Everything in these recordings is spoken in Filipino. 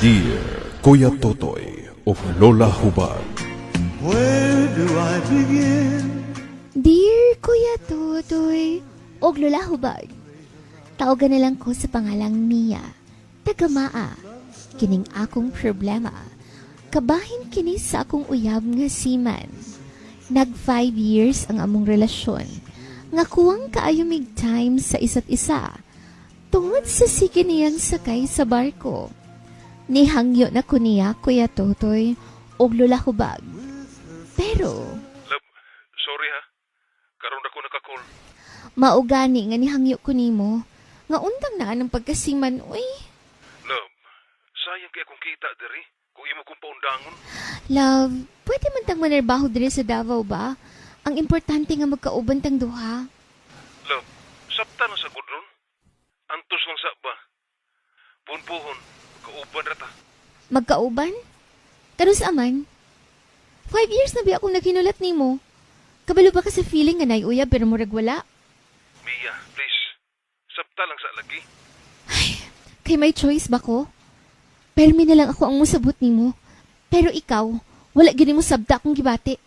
Dear Kuya Totoy of Lola Hubad. Where do I begin? Dear Kuya Totoy og Lola Hubad, tawagan na lang ko sa pangalang Mia, tagamaa, kining akong problema. Kabahin kini sa akong uyab nga siman. Nag 5 years ang among relasyon. Nga kuwang kaayo mig time sa isa't isa. Tungod sa sige niyang sakay sa barko. Nihangyo na ko niya, Kuya Totoy, og Lola Hubag. Pero, Love, sorry ha. Karon ako nakakol. maugani nga nihangyo ko nimo, nga undang na ang pagkasiman, uy. Love, sayang kay akong kita diri. Kung imo kong paundangon. Love, pwede man tang manarbaho diri sa Davao ba? Ang importante nga magkauban tang duha. Love, sabta na sa gudron. Antos lang sa ba. Punpuhon, kauban rata. Magkauban? Karon sa aman? 5 years na ba akong naghinulat nimo? Kabalo ba ka sa feeling nga naiuyab pero murag wala? Mia, please. Sabta lang sa lagi. Kay may choice ba ko? Permi na lang ako ang musabot nimo. Pero ikaw, wala gini mo sabta akong gibati.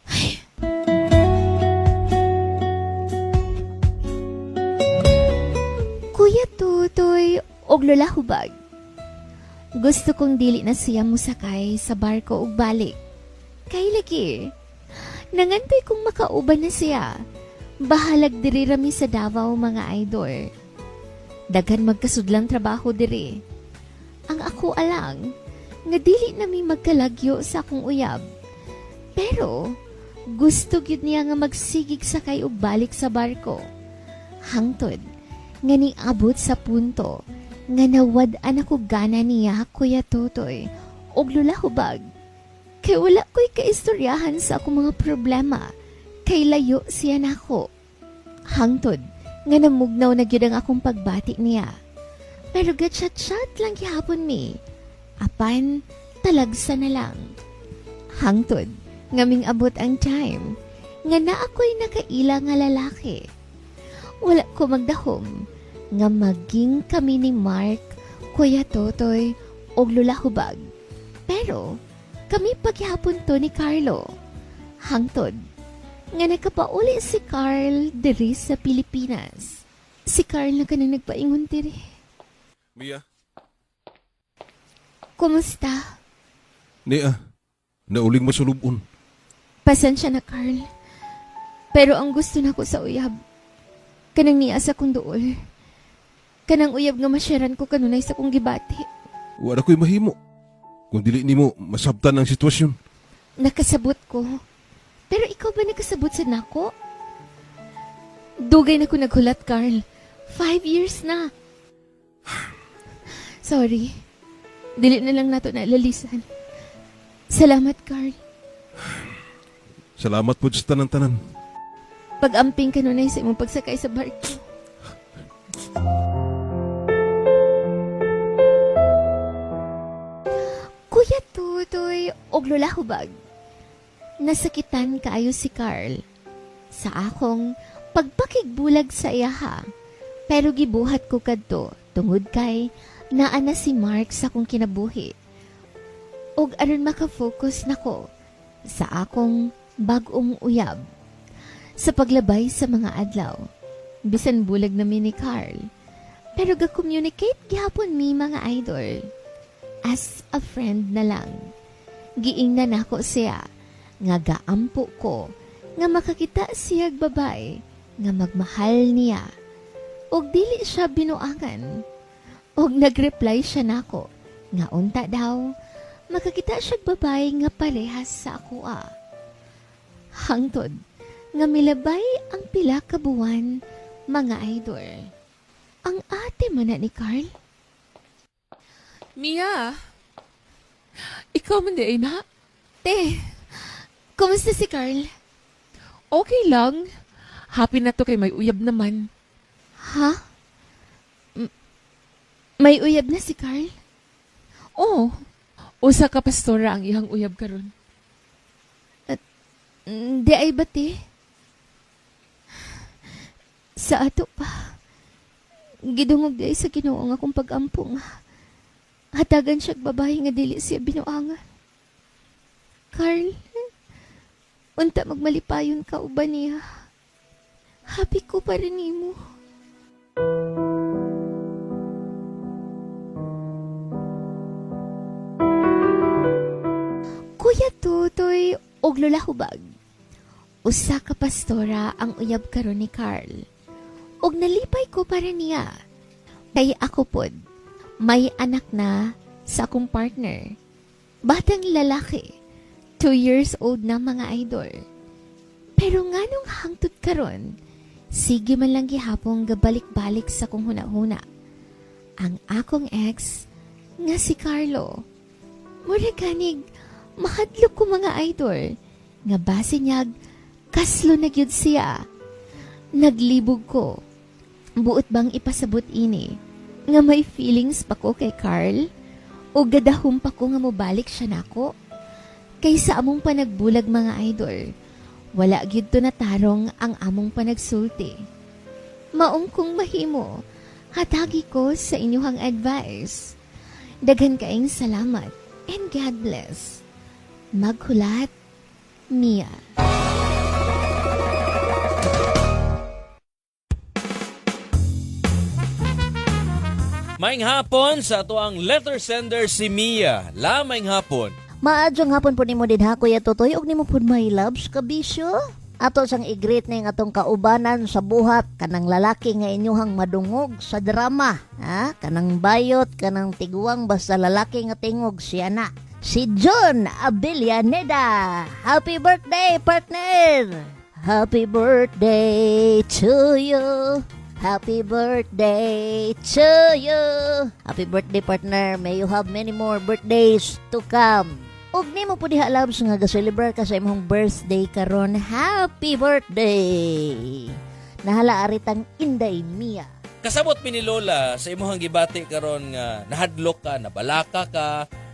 Ay. Kuya Tutoy og Lola Hubag. Gusto kong dili na siya musakay sa barko ug balik. Kay lagi, nangantoy kong makauban na siya. Bahalag diri rami sa Davao mga idol. Daghan magkasudlang trabaho diri. Ang ako alang, nga dili na mi magkalagyo sa akong uyab. Pero, gusto gyud niya nga magsigig sakay ug balik sa barko. Hangtod, nga niabot sa punto, nga nawad-an ako gana niya, Kuya Totoy, og Lola Hubag. Kay wala ko'y kaistoryahan sa akong mga problema, kay layo siya nako. Hangtod, nga namugnaw na gyud ang akong pagbati niya. Pero gatchat-chat lang gihapon mi. Apan, talagsa na lang. Hangtod, ngaming abot ang time, nga na ako'y nakaila nga lalaki. Wala ko magdahom, nga maging kami ni Mark, Kuya Totoy, og Lola Hubag. Pero, kami paghapon to ni Carlo. Hangtod, nga nagkapauli si Carl diri sa Pilipinas. Si Carl na kanang nagpaingon diri. Mia? Kumusta? Nia, nauling masulubon. Pasensya na, Carl. Pero ang gusto na ko sa uyab, kanang niya sa kong duol. Kanang uyab nga masyaran ko kanunay sa kong gibati. Wala ko'y mahimo. Kung dili nimo masabtan ang sitwasyon. Nakasabot ko. Pero ikaw ba nakasabot sa nako? Dugay na ko naghulat, Carl. 5 years na. Sorry. Dili na lang nato naalalisan. Salamat, Carl. Salamat po sa tanan-tanan. Pag-amping ka nun ay sa imong pagsakay sa barko. Kuya Tutoy og Lola Hubag. Nasakitan kaayo si Carl sa akong pagpakigbulag sa iyaha. Pero gibuhat ko kadto tungod kay naa na si Mark sa akong kinabuhi. Og aron makafocus nako sa akong bag-ong uyab. Sa paglabay sa mga adlaw, bisan bulag na mi ni Carl. Pero ga-communicate gihapon mi mga idol. As a friend na lang. Giingnan nako siya nga gaampo ko nga makakita siyag babay nga magmahal niya. Og dili siya binuangan. Og nagreply siya nako nga unta daw makakita siya babay nga parehas sa ako Hangtod nga milabay ang pila ka buwan mga idol. Ang ate man na ni Carl. Mia, ikaw man di na? Te, kumusta si Carl? Okay lang. Happy na to kay may uyab naman. Ha? May uyab na si Carl? Oo. Usa ka pastora ang iyang uyab karon. Di ay bati. Sa ato pa. Gidungog day sa Ginoo ang akong pag-ampong. hatagan siya babae nga dili siya binuangan. Carl, unta magmalipayon ka uban niya. Happy ko pa rin nimo. Kuya Tutoy og Lola Hubag. Usa ka pastora ang uyab karon ni Carl. Og nalipay ko para niya. Kay ako pod, may anak na sa akong partner. Batang lalaki, 2 years old na mga idol. Pero nganong hangtod karon, sige man lang gihapon gabalik-balik sa kong huna-huna. Ang akong ex nga si Carlo. Mura kanig, mahadlok ko mga idol. Nga base niyag, kaslo na gyud siya. Naglibog ko. Buot bang ipasabot ini? Nga may feelings pa ko kay Carl? O gadahom pa ko nga mobalik siya nako? Kaysa among panagbulag mga idol, wala gyud to natarong ang among panagsulti. Maong kung mahimo, hatagi ko sa inyong advice. Daghan kaayong salamat and God bless. Maghulat, Mia. Maing hapon sa ato ang letter sender si Mia. Maing hapon. Maadyong hapon po nimo din ha, Kuya Totoy, og nimo po my loves kabisyo. Ato sang i-greet ning atong kaubanan sa buhat, kanang lalaki nga inyuhang madungog sa drama. Ha? Kanang bayot, kanang tiguang, basta lalaki nga tingog siya na. Si John Abilianeda. Happy birthday, partner! Happy birthday to you. Happy birthday to you. Happy birthday, partner. May you have many more birthdays to come. Ug nimo po diha loves nga ga-celebrate ka sa imong birthday karon. Happy birthday. Nahala aritang Inday Mia. Kasabot mi ni Lola sa imuhang gibati karon nga nahadlok ka, nabalaka ka,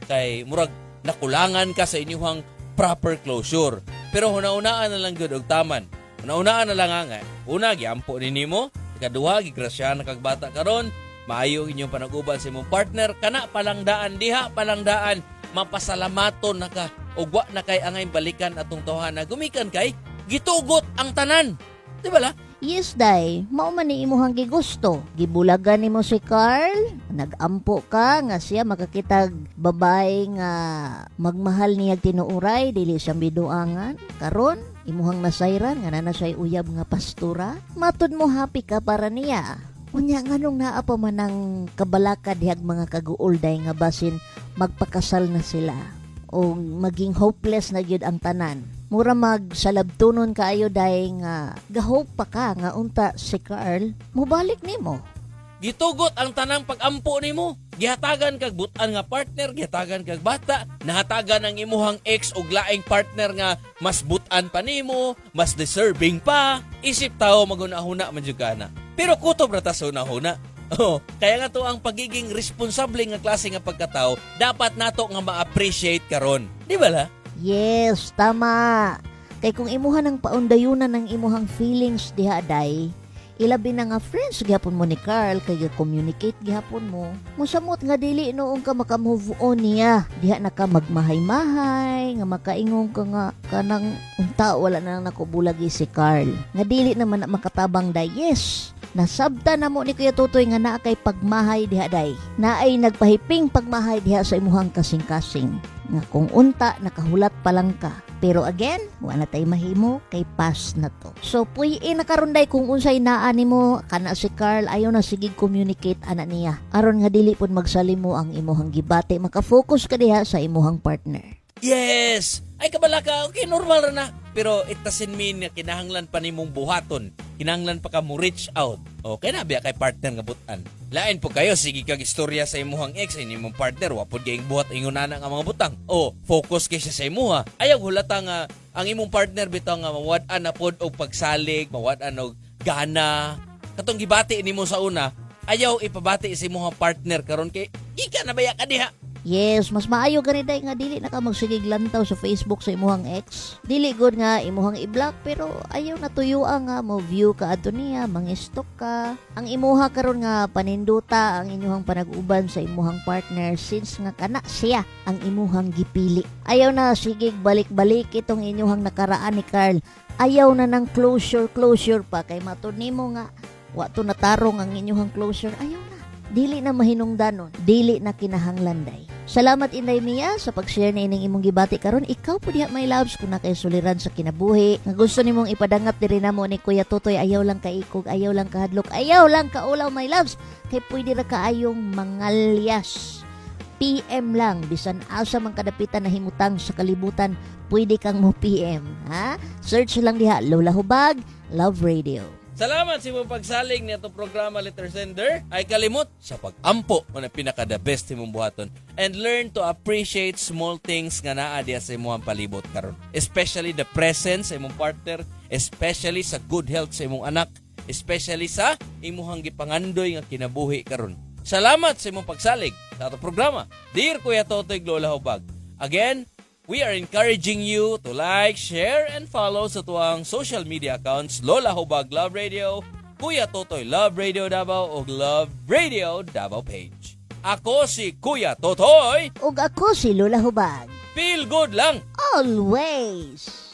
kay murag nakulangan ka sa inyuhang proper closure. Pero hunaunaan na lang gyud og taman. Hunaunaan na lang nga. Una giampo ni nimo, ikaduha gigrasyahan na kag bata karon, maayo inyong panag-uban sa imong partner, kana palangdaan diha palangdaan, mapasalamaton na ka ug wa na kay angay balikan atong tawhana. Gumikan kay gitugot ang tanan. Di ba la? Yes, day. Mao man ni imuhang gigusto. Gibulagan nimo si Carl. Nagampo ka nga siya makakitag babae nga magmahal niya tinuuray dili siya biduangan. Karon imuhang nasayran nga na siya uyab nga pastura. Matud mo happy ka para niya. Unya nganong naa pa man ang kabalaka dihag mga kaguolday nga basin magpakasal na sila o maging hopeless na gyud ang tanan. Mura magsalabtunon kaayo day nga gahope pa ka nga unta si Carl mobalik nimo. Gitugot ang tanang pag-ampo nimo. Gihatagan kag butan nga partner, gihatagan kag bata, nahatagan ang imuhang ex og laing partner nga mas butan pa nimo, mas deserving pa. Isip tao magunahuna man jud kana. Pero kutob ra ta sa unahuna. Oh, kaya nga to ang pagiging responsable nga klase nga pagkatao, dapat nato nga ma-appreciate karon. Di ba la? Yes, tama. Kay kung imuhan ang paundayunan ng imuhang feelings diha day, ilabi na nga friends gihapon mo ni Carl kay communicate gihapon mo. Musamot nga dili noong ka maka-move on niya. Diha na ka magmahay-mahay, nga makaingong ka nga kanang unta wala na nakubulagi si Carl. Nga dili naman na makatabang day. Yes. Nasabta na mo ni Kuya Tutoy nga naa kay pagmahay diha day. Naay nagpahiping pagmahay diha sa imuhang kasing-kasing. Nga kung unta nakahulat pa lang ka. Pero again, wala tay mahimo kay pass na to. So puy nakarunday kung unsay naa nimo kana si Carl ayo na sige communicate ana niya. Aron nga dili pud magsalimo ang imuhang gibate, maka-focus ka diha sa imuhang partner. Yes! Ay kabalaka, okay, normal ra na. Pero it doesn't mean na kinahanglan pa nimong buhaton. Kinahanglan pa ka mo reach out. Okay na, biya kay partner nga butan. Lain po kayo, sige kag istorya sa imuhang ex, imong partner, wapod kayong buhat ingon na nga mga butang. O, focus kay siya sa imuha. Ayaw hulata nga, ang imong partner bitaw nga mawad-an na pod og pagsalig, mawad-an og gana. Katong gibati nimo sa una, ayaw ipabati sa imuhang partner karon kay ika na baya ka diha. Yes, mas maayo ganiday nga dili na ka magsigig lantaw sa Facebook sa imuhang ex. Dili good nga imuhang i-block pero ayaw na tuyuan nga mo view ka adto niya, mangistok ka. Ang imuha karon nga paninduta ang inyuhang panag-uban sa imuhang partner since nga kana siya ang imuhang gipili. Ayaw na sigig balik-balik itong inyuhang nakaraan ni Carl. Ayaw na ng closure pa kay matud nimo nga wa to natarong ang inyuhang closure. Ayaw na. Dili na mahinungdanon, dili na kinahanglanday. Salamat Inday Mia sa pag-share na ining imong gibati karon. Ikaw po diha my loves kung nakay suliran sa kinabuhi. Nga gusto nimong ipadangat diri namo ni Kuya Totoy, ayaw lang kaikog, ayaw lang kahadlok, ayaw lang kaulaw my loves. Kay pwede ra kaayong mangalyas. PM lang bisan asa man kadapitan na himutang sa kalibutan, pwede kang mo PM, ha? Search lang diha Lola Hubag Love Radio. Salamat sa imong pagsalig ni atong programa Letter Sender. Ay kalimot sa pag-ampo mo na pinaka the best imong buhaton and learn to appreciate small things nga naa diya sa imong palibot karon. Especially the presence sa imong partner, especially sa good health sa imong anak, especially sa imong gipangandoy nga kinabuhi karon. Salamat sa imong pagsalig sa atong programa. Dear Kuya Totoy Lola Hubag. Again, we are encouraging you to like, share, and follow sa tuwang social media accounts Lola Hubag Love Radio, Kuya Totoy Love Radio Davao o Love Radio Davao page. Ako si Kuya Totoy. Ug ako si Lola Hubag. Feel good lang! Always!